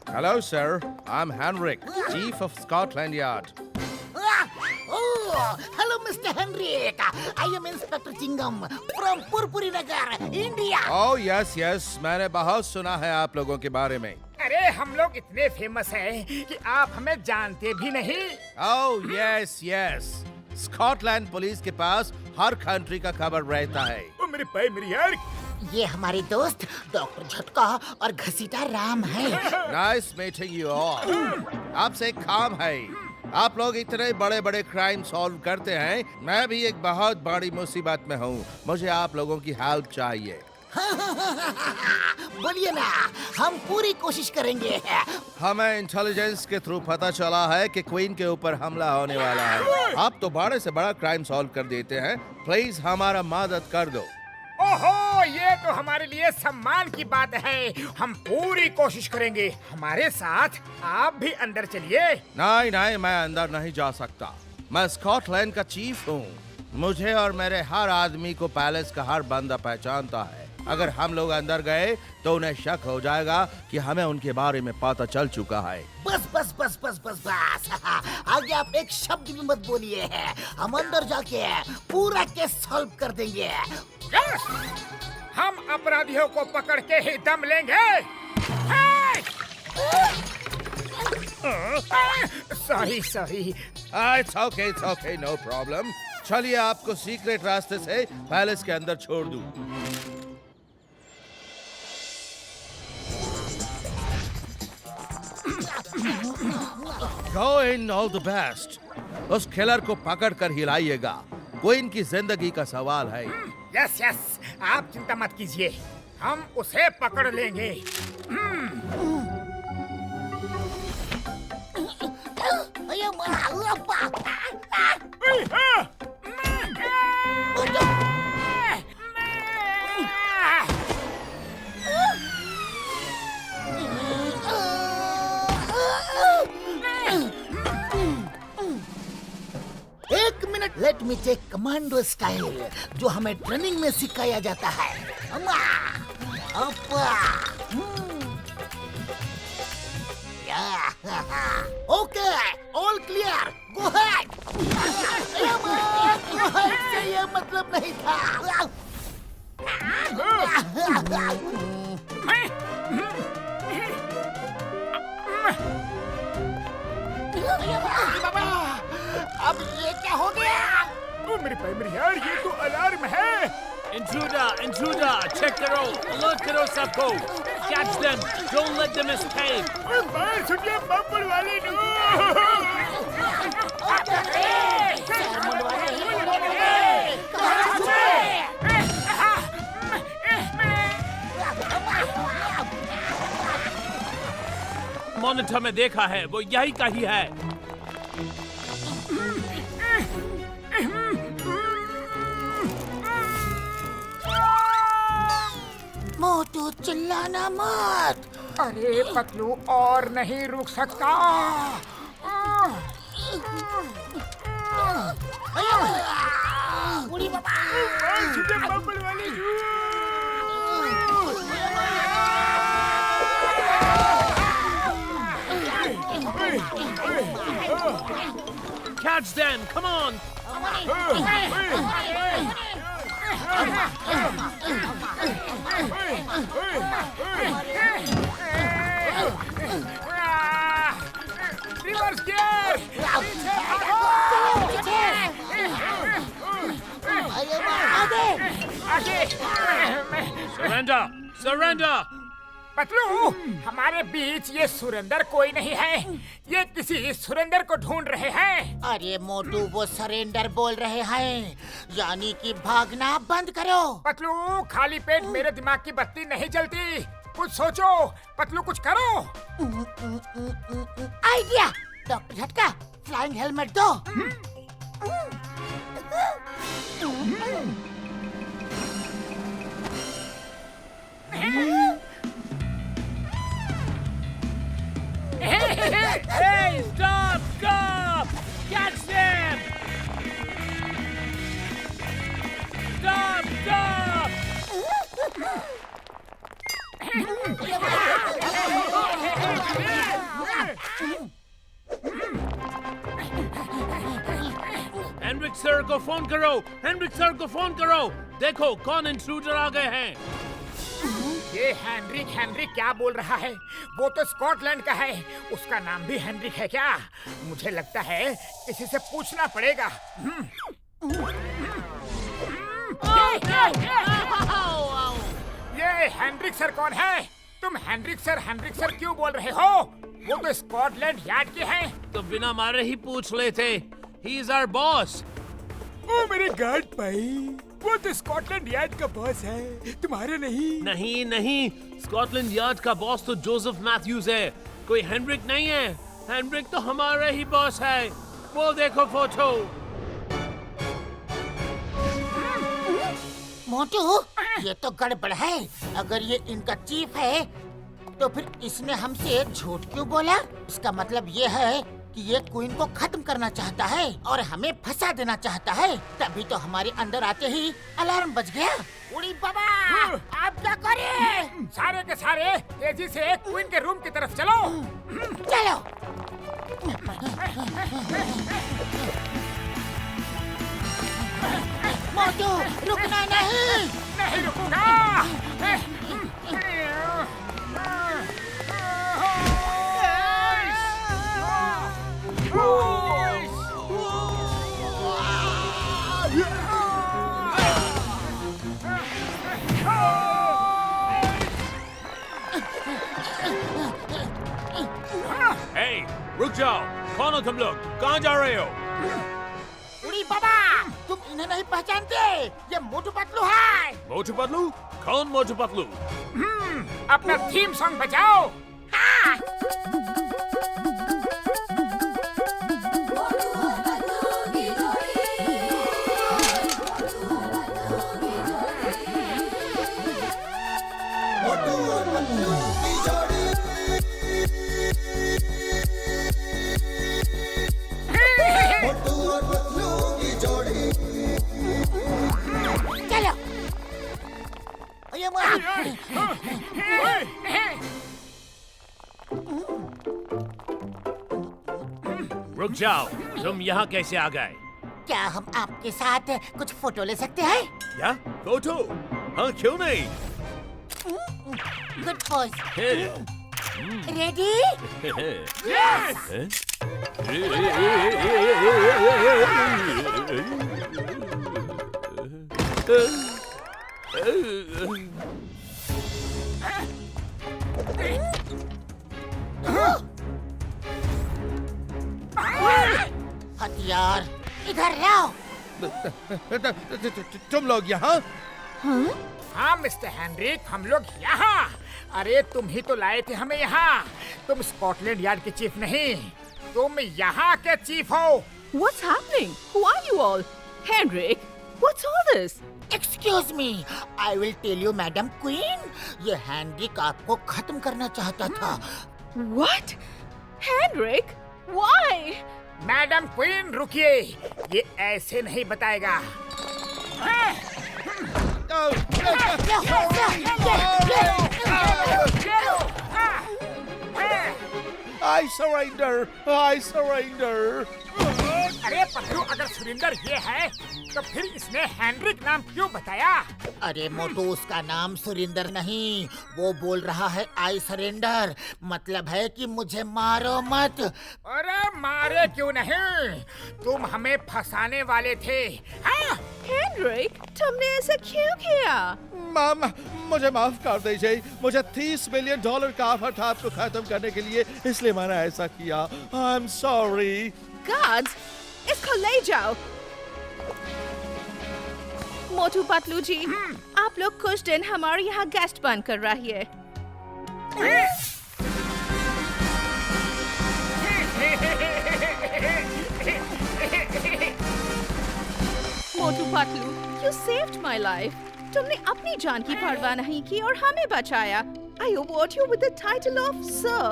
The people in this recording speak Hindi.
Hello, sir. I'm Henrik, Chief of Scotland Yard. Oh, hello, Mr. Henrik. I am Inspector Chingam from Purpuri Nagar, India. Oh, yes. मैंने बहुत सुना है आप लोगों के बारे में. अरे हम लोग इतने फेमस हैं कि आप हमें जानते भी नहीं. Oh, yes. स्कॉटलैंड पुलिस के पास हर कंट्री का खबर रहता है. ओ मेरे भाई मेरी यार. ये हमारे दोस्त डॉक्टर झटका और घसीटा राम है. Nice meeting you all. आपसे एक काम है. आप लोग इतने बड़े क्राइम सॉल्व करते हैं. मैं भी एक बहुत बड़ी मुसीबत में हूँ. मुझे आप लोगों की हेल्प चाहिए. बोलिए ना, हम पूरी कोशिश करेंगे. हमें इंटेलिजेंस के थ्रू पता चला है कि क्वीन के ऊपर हमला होने वाला है. आप तो बड़े से बड़ा क्राइम सॉल्व कर देते हैं. प्लीज हमारा मदद कर दो. ओहो, ये तो हमारे लिए सम्मान की बात है. हम पूरी कोशिश करेंगे. हमारे साथ आप भी अंदर चलिए. नहीं, मैं अंदर नहीं जा सकता. मैं स्कॉटलैंड का चीफ हूँ. मुझे और मेरे हर आदमी को पैलेस का हर बंदा पहचानता है. अगर हम लोग अंदर गए तो उन्हें शक हो जाएगा कि हमें उनके बारे में पता चल चुका है. बस. आगे आप एक शब्द भी मत बोलिए. हम अंदर जाके पूरा केस सॉल्व कर देंगे. यस! हम अपराधियों को पकड़ के ही दम लेंगे. Sorry. It's okay, no problem. चलिए आपको सीक्रेट रास्ते से पैलेस के अंदर छोड़ दूं. Go in, all the best. उस किलर को पकड़ कर हिलाइएगा. क्वीन की जिंदगी का सवाल है. यस. आप चिंता मत कीजिए. हम उसे पकड़ लेंगे. एक minute, let me check commando style जो हमें ट्रेनिंग में सिखाया जाता है. Okay, all clear. Go head. से ये मतलब नहीं था. अब ये क्या हो गया? ओ मेरे भाई मेरी यार, ये तो अलार्म है. Intruder, check करो, alert करो सबको. Catch them, don't let them escape. बाहर सुनिए, बम्पर वाले नो. मॉनिटर में देखा है, वो यही कही है. मोटू, चिल्लाना मत. अरे पतलू, और नहीं रुक सकता. बुढ़ी बाबा. बम्पर वाले Catch them, come on. Reverse gear. आगे. Surrender. पतलू, हमारे बीच ये सुरेंदर कोई नहीं है. ये किसी सुरेंदर को ढूंढ रहे हैं. अरे मोटू, वो सरेंडर बोल रहे हैं, यानी कि भागना बंद करो. पतलू, खाली पेट मेरे दिमाग की बत्ती नहीं जलती. कुछ सोचो पतलू, कुछ करो. आइडिया. डॉक्टर झटका, फ्लाइंग हेलमेट दो. को फोन करो, हेनरिक सर को फोन करो। देखो कौन इंट्रूडर आ गए हैं। ये हेनरिक क्या बोल रहा है? वो तो स्कॉटलैंड का है। उसका नाम भी हेनरिक है क्या? मुझे लगता है किसी से पूछना पड़ेगा। ये हेनरिक सर कौन है? तुम हेनरिक सर क्यों बोल रहे हो? वो तो स्कॉटलैंड यार्ड के हैं। तो बिना मारे ही पूछ लेते। He is our boss. ओ मेरे गार्ड भाई, वो तो स्कॉटलैंड यार्ड का बॉस है, तुम्हारे नहीं। नहीं, स्कॉटलैंड यार्ड का बॉस तो जोसेफ मैथ्यूज है, कोई हेनरिक नहीं है। हेनरिक तो हमारा ही बॉस है। वो देखो फोटो। मोटू, ये तो गड़बड़ है। अगर ये इनका चीफ है तो फिर इसने हमसे झूठ क्यों बोला? इसका मतलब ये है कि ये क्वीन को खत्म करना चाहता है और हमें फंसा देना चाहता है। तभी तो हमारे अंदर आते ही अलार्म बज गया। उड़ी बाबा, आप क्या करें? सारे के सारे तेजी से क्वीन के रूम की तरफ चलो। चलो। मोटू, रुकना नहीं। नहीं रुकूंगा। Hey, रुक जाओ। कौन हो तुम लोग? कहाँ जा रहे हो? उड़ी बाबा, तुम इन्हें नहीं पहचानते? ये मोटू पतलू है। मोटू पतलू? कौन मोटू पतलू? अपना थीम सॉन्ग बजाओ। चलो। ये रुक जाओ। तुम यहाँ कैसे आ गए? क्या हम आपके साथ कुछ फोटो ले सकते हैं? क्या फोटो? हाँ, क्यों नहीं? Good boy. Hey, ready? Yes. हथियार इधर लाओ। तुम लोग यहाँ? हाँ मिस्टर हेनरिक, हम लोग यहाँ। अरे तुम ही तो लाए थे हमें यहाँ। तुम स्कॉटलैंड यार्ड के चीफ नहीं, तुम यहाँ के चीफ हो। What's happening? Who are you all? Henrik, what's all this? Excuse me, I will tell you madam queen. ये हेनरिक आपको खत्म करना चाहता था। What? Henrik? Why? Madam queen रुकिए, ये ऐसे नहीं बताएगा। I surrender. अरे पतलू, अगर सुरिंदर ये है तो फिर इसने हेनरिक नाम क्यों बताया? अरे मोटू, उसका नाम सुरिंदर नहीं, वो बोल रहा है आई सरेंडर। मतलब है कि मुझे मारो मत। अरे मारे क्यों नहीं, तुम हमें फंसाने वाले थे। हाँ? Henrik, तुमने ऐसा क्यों किया? मामा, मुझे माफ कर दीजिए। मुझे $30 मिलियन का ऑफर था आपको खत्म करने के लिए, इसलिए मैंने ऐसा किया। I'm sorry. Guards, इसको ले जाओ। मोटू पतलू जी, आप लोग कुछ दिन हमारे यहाँ गेस्ट बन कर रहिए। Motu Patlu, you saved my life. तुमने अपनी जान की परवाह नहीं की और हमें बचाया। I award you with the title of Sir.